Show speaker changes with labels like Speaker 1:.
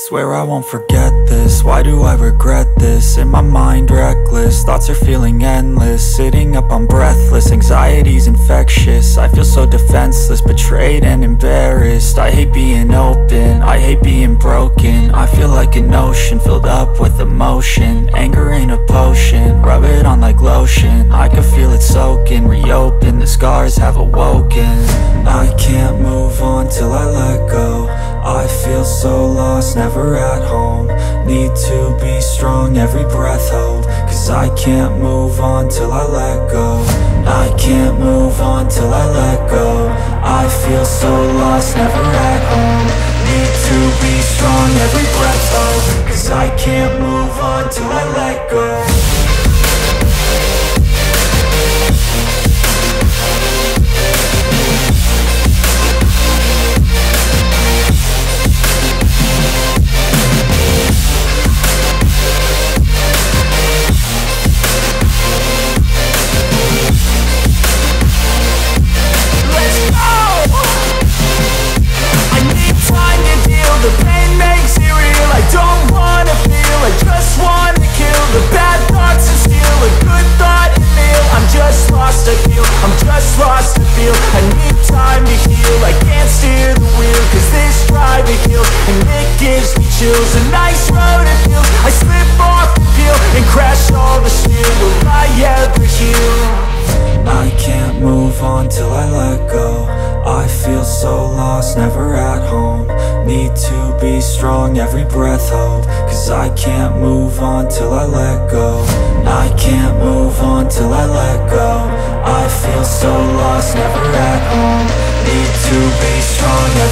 Speaker 1: Swear I won't forget this, why do I regret this? In my mind reckless, thoughts are feeling endless. Sitting up, I'm breathless, anxiety's infectious. I feel so defenseless, betrayed and embarrassed. I hate being open, I hate being broken. I feel like an ocean, filled up with emotion. Anger ain't a potion, rub it on like lotion. I can feel it soaking, reopen, the scars have awoken. I can't move on till I let go. I feel so lost, never at home. Need to be strong, every breath hold. Cause I can't move on till I let go. I can't move on till I let go. I feel so lost, never at home. Need to be strong, every breath hold. Cause I can't move on till I let go.
Speaker 2: The pain makes it real, I don't wanna feel, I just wanna kill the bad thoughts and steal a good thought and feel. I'm just lost, I feel, I'm just lost, I feel. I need time to heal, I can't steer the wheel. Cause this drive it heals, and it gives me chills. A nice road it feels, I slip off the peel and crash all the steel. Will I ever heal?
Speaker 1: I can't move on till I let go. I feel so lost, never at home. Need to be strong, every breath hold. Cause I can't move on till I let go. I can't move on till I let go. I feel so lost, never at home. Need to be strong, every